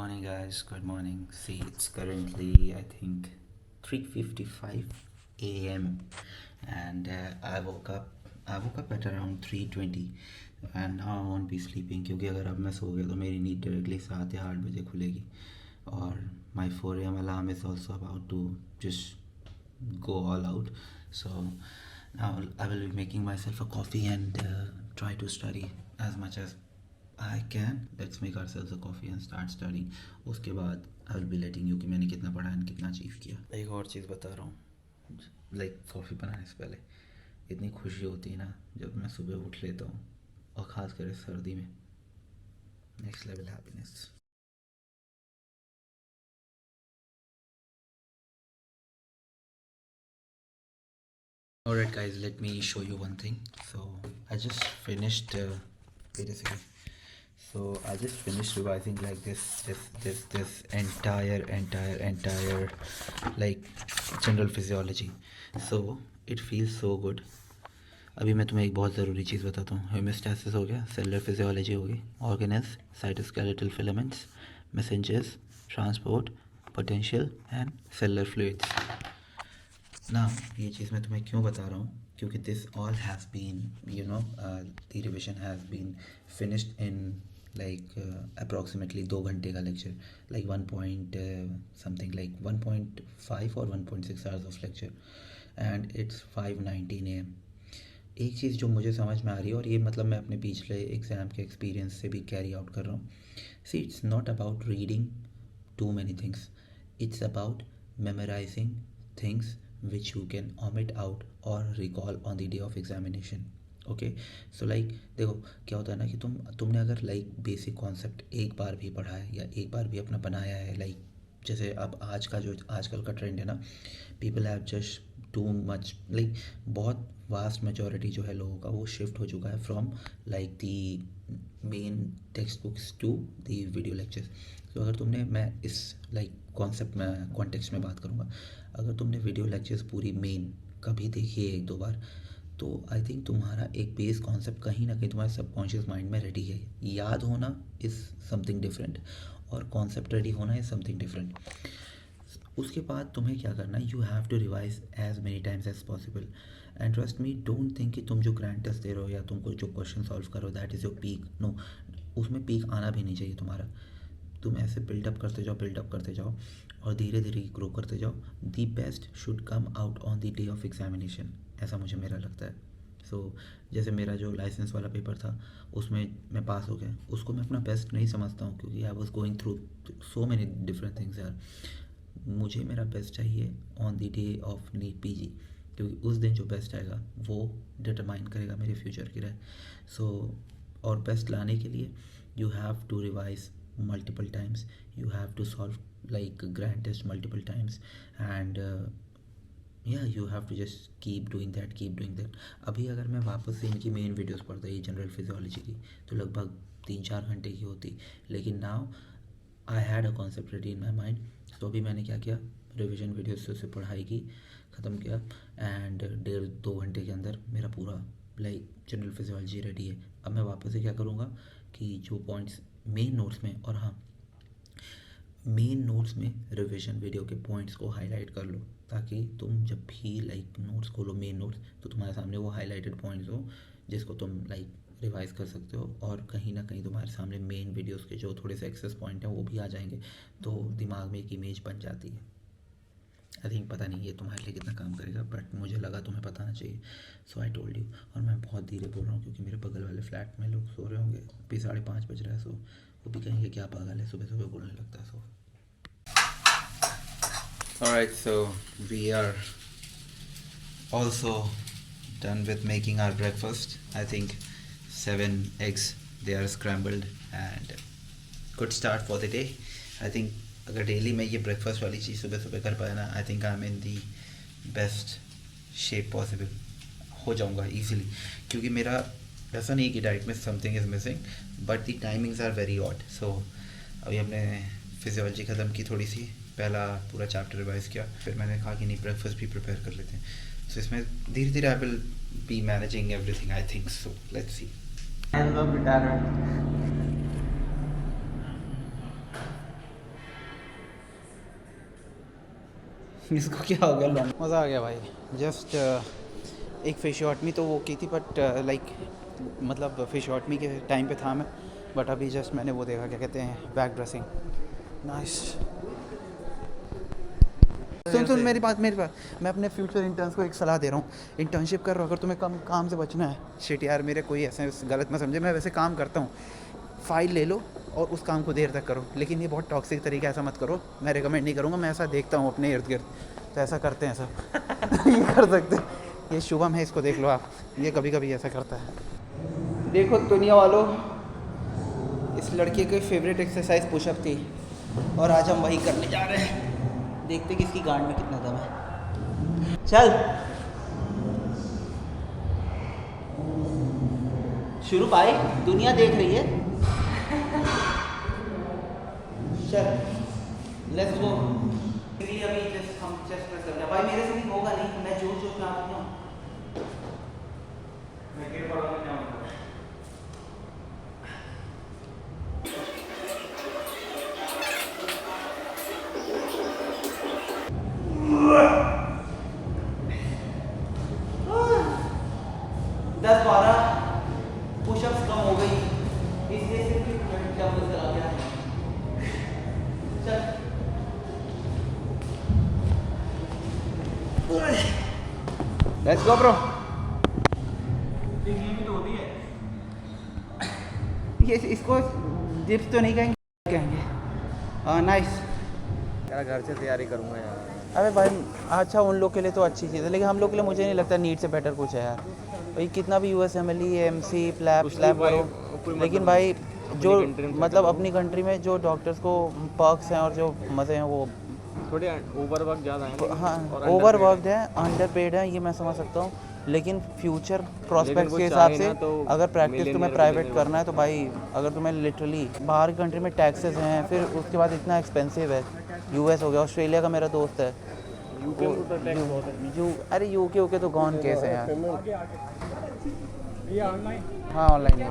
morning, guys. Good morning. See, it's currently I think 3:55 a.m. and I woke up at around 3:20 and now I won't be sleeping क्योंकि अगर अब मैं सो गया तो मेरी नींद डायरेक्टली 7 या 8 बजे खुलेगी और my 4 a.m. alarm is also about to just go all out. So now I will be making myself a coffee and try to study as much as I can. Let's make ourselves a coffee and start studying. उसके बाद I will be letting you कि मैंने कितना पढ़ा and कितना achieve किया. एक और चीज़ बता रहा हूँ, like कॉफ़ी बनाने से पहले इतनी खुशी होती है ना जब मैं सुबह उठ लेता हूँ और ख़ास कर सर्दी में. Next level happiness. Alright guys, let me show you one thing. So I just finished wait a second. So I just finished revising like this entire like general physiology. So it feels so good. अभी मैं तुम्हें एक बहुत ज़रूरी चीज़ बताता हूँ. हेमोस्टैसिस हो गया, सेलुलर फिजियोलॉजी हो गई, organelles, cytoskeletal filaments, messengers, transport, potential and cellular fluids. ना ये चीज़ मैं तुम्हें क्यों बता रहा हूँ, क्योंकि this all has been the revision has been finished in like approximately 2 घंटे का lecture, like 1 point something like 1.5 or 1.6 hours of lecture and it's 5:19 a.m. एक चीज़ जो मुझे समझ में आ रही है और ये मतलब मैं अपने पिछले एग्ज़ाम के एक्सपीरियंस से भी कैरी आउट कर रहा हूँ. See it's not about reading too many things, it's about memorizing things which you can omit out or recall on the day of examination. Okay so like देखो क्या होता है ना कि तुमने अगर लाइक बेसिक कॉन्सेप्ट एक बार भी पढ़ा है या एक बार भी अपना बनाया है, लाइक जैसे अब आज का जो आजकल का ट्रेंड है ना, people have just too much like बहुत वास्ट मेजॉरिटी जो है लोगों का वो शिफ्ट हो चुका है from like the main textbooks to the video lectures. तो अगर तुमने, मैं इस लाइक कॉन्सेप्ट में कॉन्टेक्स्ट में बात करूँगा, अगर तुमने वीडियो लेक्चर्स पूरी मेन कभी देखी है 1-2 बार तो आई थिंक तुम्हारा एक बेस कॉन्सेप्ट कहीं ना कहीं तुम्हारे सबकॉन्शियस माइंड में रेडी है. याद होना इज़ समथिंग डिफरेंट और कॉन्सेप्ट रेडी होना इज़ समथिंग डिफरेंट. उसके बाद तुम्हें क्या करना है, you have to revise as many times as possible and trust me, don't think कि तुम जो ग्रैंड टेस्ट दे रहे हो या तुमको जो क्वेश्चन सॉल्व करो that is your peak. No, उसमें पीक आना भी नहीं चाहिए तुम्हारा. तुम ऐसे बिल्डअप करते जाओ और धीरे धीरे ग्रो करते जाओ. The best should come out on the day of examination, ऐसा मेरा लगता है. सो जैसे मेरा जो लाइसेंस वाला पेपर था उसमें मैं पास हो गया, उसको मैं अपना बेस्ट नहीं समझता हूँ क्योंकि I was going through so many different things यार. मुझे मेरा बेस्ट चाहिए on the day of NEET PG, क्योंकि उस दिन जो बेस्ट आएगा वो डिटरमाइन करेगा मेरे फ्यूचर की राय. सो और बेस्ट लाने के लिए you have to revise multiple times, you have to solve like grand test multiple times and yeah, you have to just keep doing that. अभी अगर मैं वापस से इनकी मेन वीडियोस पढ़ता ये जनरल फिजियोलॉजी की तो लगभग 3-4 घंटे की होती, लेकिन now I had a concept ready in my mind. तो अभी मैंने क्या किया, रिविजन वीडियोस से पढ़ाई की, ख़त्म किया एंड 1.5-2 घंटे के अंदर मेरा पूरा लाइक जनरल फिजियोलॉजी रेडी है. अब मैं वापस से क्या करूँगा कि जो पॉइंट्स मेन नोट्स में, और हाँ मेन नोट्स में रिवीजन वीडियो के पॉइंट्स को हाईलाइट कर लो ताकि तुम जब भी लाइक नोट्स खोलो मेन नोट्स तो तुम्हारे सामने वो हाईलाइटेड पॉइंट्स हो जिसको तुम लाइक रिवाइज कर सकते हो, और कहीं ना कहीं तुम्हारे सामने मेन वीडियोस के जो थोड़े से एक्सेस पॉइंट हैं वो भी आ जाएंगे, तो दिमाग में एक इमेज बन जाती है. आई थिंक पता नहीं ये तुम्हारे लिए कितना काम करेगा बट मुझे लगा तुम्हें बताना चाहिए, सो आई टोल्ड यू. और मैं बहुत धीरे बोल रहा हूँ क्योंकि मेरे बगल वाले फ्लैट में लोग सो रहे होंगे, अभी 5:30 बज रहा है. सो वो भी कहेंगे क्या पागल है सुबह सुबह बोलने लगता है. सो alright, so we are also done with making our breakfast. I think 7 eggs, they are scrambled and good start for the day. I think अगर डेली मैं ये ब्रेकफास्ट वाली चीज़ सुबह सुबह कर पाया ना, I think I am in the best shape possible. हो जाऊँगा ईजिली क्योंकि मेरा ऐसा नहीं कि डाइट में something is missing but the timings are very odd. So अभी हमने फिजियोलॉजी ख़त्म की, थोड़ी सी पहला पूरा चैप्टर रिवाइज किया, फिर मैंने कहा कि नहीं ब्रेकफास्ट भी प्रिपेयर कर लेते हैं. सो इसमें धीरे धीरे I will be managing everything I think. So let's see. इसको क्या हो गया लॉन्ग। मज़ा आ गया भाई। जस्ट एक फ़िश मी तो वो की थी, बट लाइक मतलब फ़िश मी के टाइम पे था मैं, बट अभी जस्ट मैंने वो देखा, क्या कहते हैं, बैक ड्रेसिंग। नाइस। सुन मेरी बात। मैं अपने फ्यूचर इंटर्न्स को एक सलाह दे रहा हूँ। इंटर्नशिप कर रहा हो, अगर तुम्हें कम काम से बचना है, शिट यार मेरे कोई ऐसे गलत मत समझे, मैं वैसे काम करता हूँ, फाइल ले लो और उस काम को देर तक करो, लेकिन ये बहुत टॉक्सिक तरीका, ऐसा मत करो, मैं रिकमेंड नहीं करूँगा। मैं ऐसा देखता हूँ अपने इर्द गिर्द, तो ऐसा करते हैं सब। ये कर सकते हैं, ये शुभम है, इसको देख लो आप, ये कभी कभी ऐसा करता है। देखो दुनिया वालों, इस लड़के की फेवरेट एक्सरसाइज पुशअप थी और आज हम वही करने जा रहे हैं। देखते किसकी गांड में कितना दम है। चल शुरू भाई, दुनिया देख रही है। चल लेट्स गो। अभी जस्ट हम चेस्ट प्रेस कर रहे हैं भाई, मेरे से भी होगा नहीं, मैं जोर जोर में आता हूँ। दस 12 पुशअप्स कम हो गई, इसलिए सिर्फ डंबल चला गया। चल लेट्स गो ब्रो। ये इसको जिप्स तो नहीं कहेंगे। नाइस। यार घर से तैयारी करूँगा यार। अबे भाई अच्छा, उन लोग के लिए तो अच्छी चीज़ है, लेकिन हम लोग के लिए मुझे नहीं लगता नीट से बेटर कुछ है यार। भाई कितना भी USMLE MC प्लैप करो, लेकिन भाई जो मतलब अपनी कंट्री में जो डॉक्टर्स को पर्क्स हैं और जो मज़े हैं वो थोड़े ओवरवर्क ज़्यादा है। हाँ, ओवरवर्कड है, अंडरपेड है, ये मैं समझ सकता हूँ, लेकिन फ्यूचर प्रोस्पेक्ट्स के हिसाब से अगर प्रैक्टिस तुम्हें प्राइवेट करना है तो भाई, अगर तुम्हें लिटरली बाहर की कंट्री में टैक्सेस हैं, फिर उसके बाद इतना एक्सपेंसिव है। US हो गया, ऑस्ट्रेलिया का मेरा दोस्त है, अरे UK तो गॉन केस है यार। हाँ ऑनलाइन।